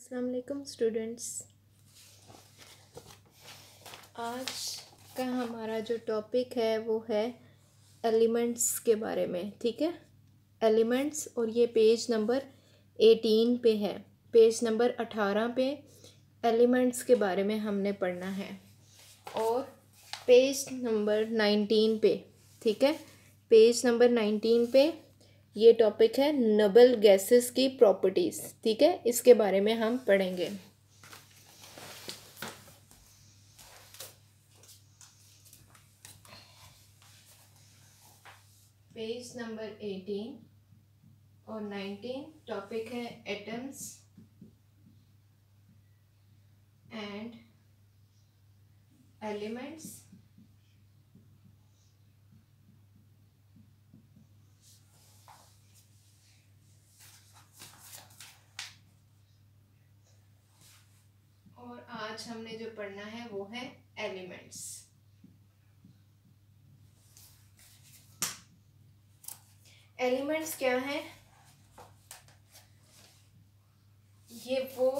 अस्सलाम वालेकुम स्टूडेंट्स। आज का हमारा जो टॉपिक है वो है एलिमेंट्स के बारे में। ठीक है, एलिमेंट्स, और ये पेज नंबर 18 पे है। पेज नंबर 18 पे एलिमेंट्स के बारे में हमने पढ़ना है, और पेज नंबर 19 पे, ठीक है, पेज नंबर 19 पे ये टॉपिक है नोबल गैसेस की प्रॉपर्टीज़। ठीक है, इसके बारे में हम पढ़ेंगे। पेज नंबर 18 और 19 टॉपिक है एटम्स एंड एलिमेंट्स और आज हमने जो पढ़ना है वो है एलिमेंट्स। एलिमेंट्स क्या है? ये वो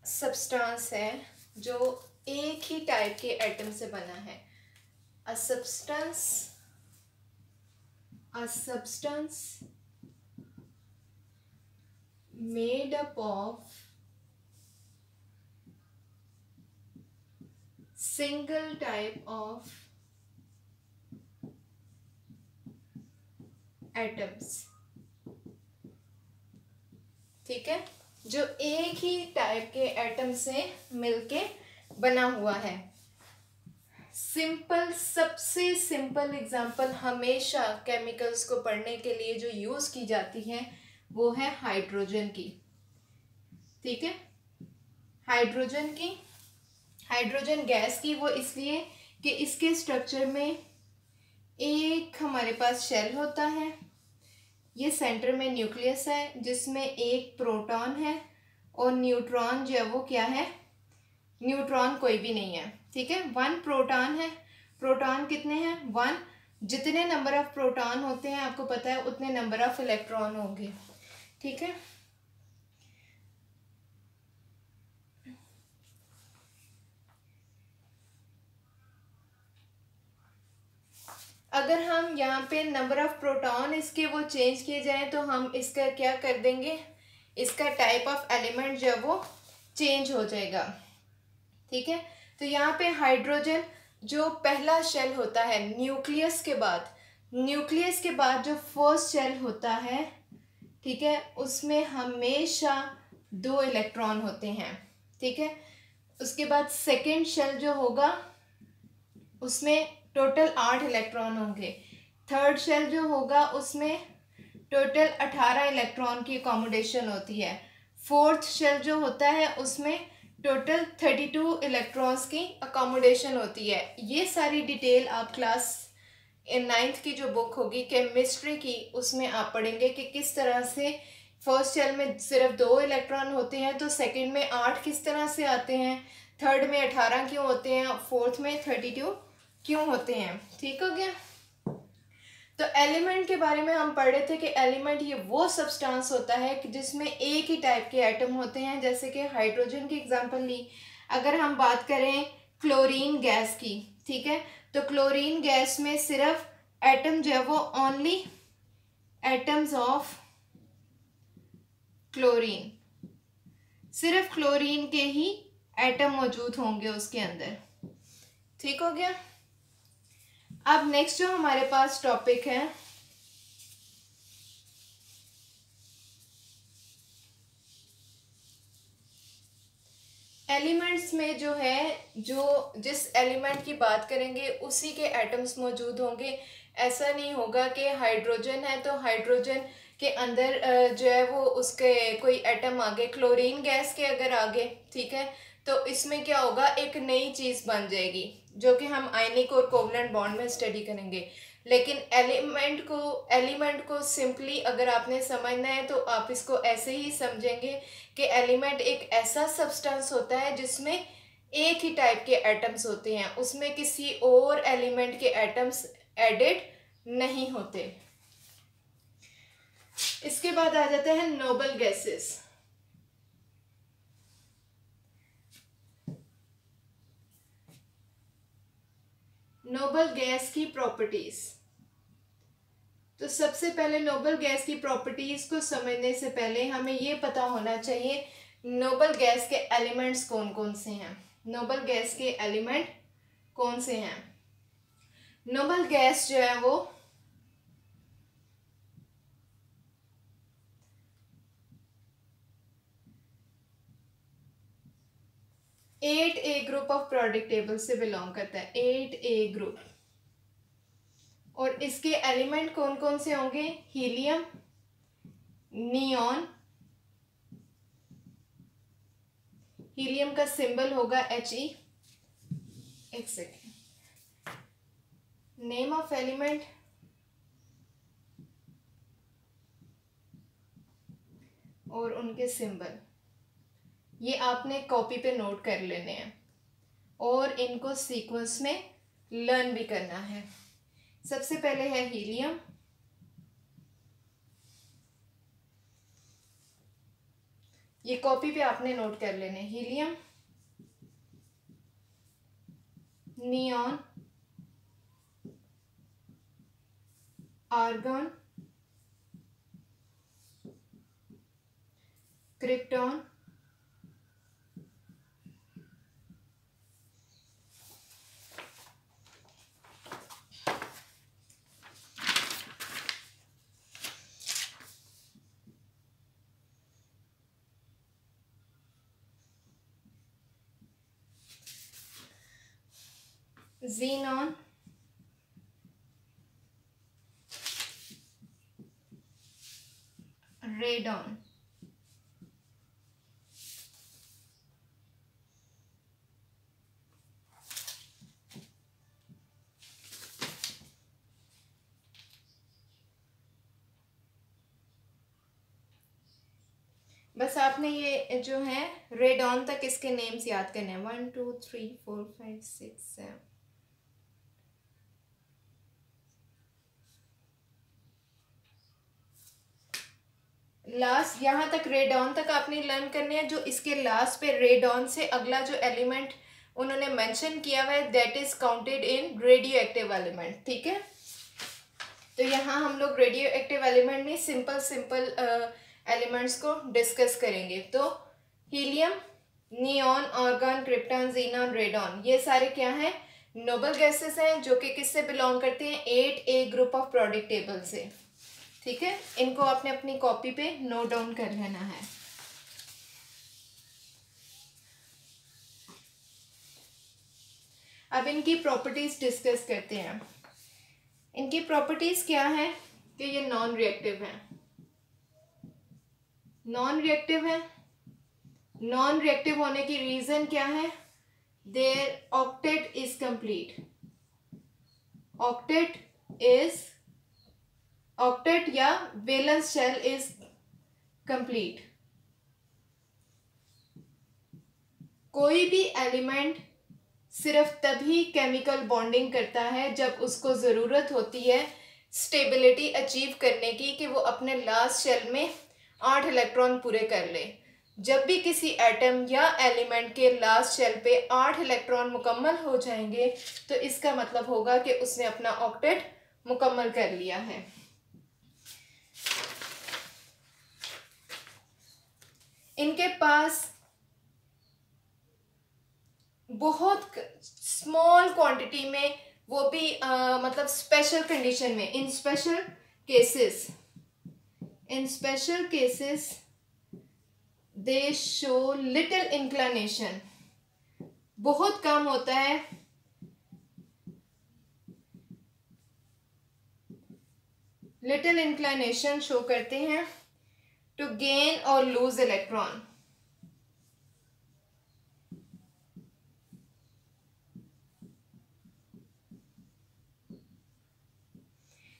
सब्सटेंस है जो एक ही टाइप के एटम से बना है। A substance made up of single type of atoms. ठीक है, जो एक ही टाइप के एटम से मिलके बना हुआ है। सिंपल, सबसे सिंपल एग्जांपल हमेशा केमिकल्स को पढ़ने के लिए जो यूज की जाती है वो है हाइड्रोजन की। ठीक है, हाइड्रोजन गैस की, वो इसलिए कि इसके स्ट्रक्चर में एक हमारे पास शेल होता है, ये सेंटर में न्यूक्लियस है जिसमें एक प्रोटॉन है, और न्यूट्रॉन जो है वो क्या है? न्यूट्रॉन कोई भी नहीं है। ठीक है, 1 प्रोटॉन है। प्रोटॉन कितने हैं? 1। जितने नंबर ऑफ प्रोटॉन होते हैं आपको पता है उतने नंबर ऑफ इलेक्ट्रॉन होंगे। ठीक है, अगर हम यहाँ पे नंबर ऑफ प्रोटॉन इसके वो चेंज किए जाएं तो हम इसका क्या कर देंगे? इसका टाइप ऑफ एलिमेंट जो है वो चेंज हो जाएगा। ठीक है, तो यहाँ पे हाइड्रोजन जो पहला शेल होता है न्यूक्लियस के बाद जो फर्स्ट शेल होता है, ठीक है, उसमें हमेशा 2 इलेक्ट्रॉन होते हैं। ठीक है, उसके बाद सेकेंड शेल जो होगा उसमें टोटल 8 इलेक्ट्रॉन होंगे। थर्ड शेल जो होगा उसमें टोटल 18 इलेक्ट्रॉन की अकोमोडेशन होती है। फोर्थ शेल जो होता है उसमें टोटल 32 इलेक्ट्रॉन्स की अकोमोडेशन होती है। ये सारी डिटेल आप क्लास 9th की जो बुक होगी केमिस्ट्री की, उसमें आप पढ़ेंगे कि किस तरह से फर्स्ट शेल में सिर्फ 2 इलेक्ट्रॉन होते हैं, तो सेकंड में 8 किस तरह से आते हैं, थर्ड में 18 क्यों होते हैं, फोर्थ में 32 क्यों होते हैं। ठीक हो गया? तो एलिमेंट के बारे में हम पढ़ रहे थे कि एलिमेंट ये वो सब्सटेंस होता है कि जिसमें एक ही टाइप के एटम होते हैं। जैसे कि हाइड्रोजन की एग्जांपल ली, अगर हम बात करें क्लोरीन गैस की, ठीक है, तो क्लोरीन गैस में सिर्फ एटम जो है वो ओनली एटम्स ऑफ क्लोरीन, सिर्फ क्लोरीन के ही एटम मौजूद होंगे उसके अंदर। ठीक हो गया? अब नेक्स्ट जो हमारे पास टॉपिक है एलिमेंट्स में, जो है जो जिस एलिमेंट की बात करेंगे उसी के एटम्स मौजूद होंगे। ऐसा नहीं होगा कि हाइड्रोजन है तो हाइड्रोजन के अंदर जो है वो उसके कोई एटम आगे क्लोरीन गैस के अगर आगे, ठीक है, तो इसमें क्या होगा? एक नई चीज़ बन जाएगी जो कि हम आयनिक और कोवलेंट बॉन्ड में स्टडी करेंगे। लेकिन एलिमेंट को सिंपली अगर आपने समझना है तो आप इसको ऐसे ही समझेंगे कि एलिमेंट एक ऐसा सब्सटेंस होता है जिसमें एक ही टाइप के एटम्स होते हैं, उसमें किसी और एलिमेंट के एटम्स एडेड नहीं होते। इसके बाद आ जाते हैं नोबल गैसेस। नोबल गैस की प्रॉपर्टीज। तो सबसे पहले नोबल गैस की प्रॉपर्टीज को समझने से पहले हमें ये पता होना चाहिए नोबल गैस के एलिमेंट्स कौन कौन से हैं। नोबल गैस के एलिमेंट कौन से हैं? नोबल गैस जो है वो eight A group of periodic table से बिलोंग करता है, 8A ग्रुप। और इसके एलिमेंट कौन कौन से होंगे? हीलियम, नियॉन, हीलियम का सिंबल होगा He। एक सेकेंड, नेम ऑफ एलिमेंट और उनके सिंबल ये आपने कॉपी पे नोट कर लेने हैं और इनको सीक्वेंस में लर्न भी करना है। सबसे पहले है हीलियम। ये कॉपी पे आपने नोट कर लेने। Helium, neon, argon, krypton, xenon, radon. बस आपने ये जो है रेडॉन तक इसके नेम्स याद करने हैं। 1 2 3 4 5 6 7। लास्ट यहाँ तक रेडॉन तक आपने लर्न करने हैं। जो इसके लास्ट पे रेडॉन से अगला जो एलिमेंट उन्होंने मेंशन किया हुआ है that is counted in radioactive element. ठीक है, तो यहाँ हम लोग रेडियो एक्टिव एलिमेंट में सिंपल एलिमेंट्स को डिस्कस करेंगे। तो helium, neon, argon, krypton, xenon, radon ये सारे क्या हैं? नोबल गैसेस हैं जो कि किससे बिलोंग करते हैं? 8A group of periodic table से। ठीक है, इनको आपने अपनी कॉपी पे नोट डाउन कर लेना है। अब इनकी प्रॉपर्टीज डिस्कस करते हैं। इनकी प्रॉपर्टीज क्या है कि ये नॉन रिएक्टिव है। नॉन रिएक्टिव है। नॉन रिएक्टिव होने की रीजन क्या है? Their octet is complete. Octet या वैलेंस शेल इज कंप्लीट। कोई भी एलिमेंट सिर्फ तभी केमिकल बॉन्डिंग करता है जब उसको ज़रूरत होती है स्टेबिलिटी अचीव करने की कि वो अपने लास्ट शेल में 8 इलेक्ट्रॉन पूरे कर ले। जब भी किसी एटम या एलिमेंट के लास्ट शेल पे 8 इलेक्ट्रॉन मुकम्मल हो जाएंगे तो इसका मतलब होगा कि उसने अपना ऑक्टेट मुकम्मल कर लिया है। इनके पास बहुत स्मॉल क्वांटिटी में, वो भी मतलब स्पेशल कंडीशन में, in special cases they show little inclination. बहुत कम होता है लिटिल इंक्लिनेशन शो करते हैं टू गेन और लूज इलेक्ट्रॉन।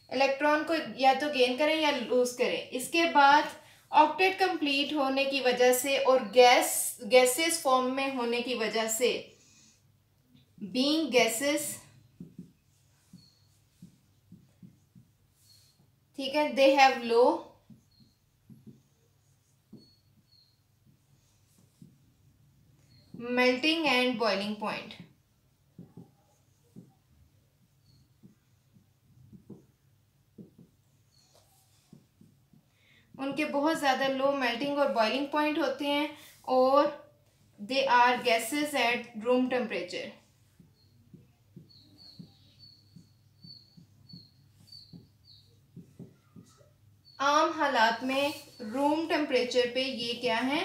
इलेक्ट्रॉन को या तो गेन करें या लूज करें। इसके बाद ऑक्टेट कंप्लीट होने की वजह से और गैसेस फॉर्म में होने की वजह से, बीइंग गैसेस, ठीक है, they have low melting and boiling point. उनके बहुत ज़्यादा लो मेल्टिंग और बॉइलिंग पॉइंट होते हैं और they are gases at room temperature. आम हालात में रूम टेम्परेचर पे ये क्या है,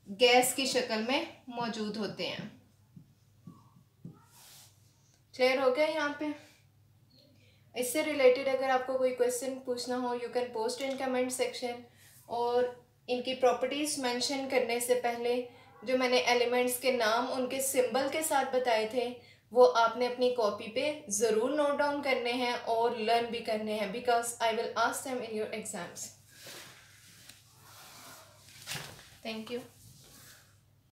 गैस की शक्ल में मौजूद होते हैं। क्लियर हो गया यहाँ पे? इससे रिलेटेड अगर आपको कोई क्वेश्चन पूछना हो you can post in comment section. और इनकी प्रॉपर्टीज़ मेंशन करने से पहले जो मैंने एलिमेंट्स के नाम उनके सिंबल के साथ बताए थे वो आपने अपनी कॉपी पे ज़रूर नोट डाउन करने हैं और लर्न भी करने हैं, because I will ask them in your exams. Thank you.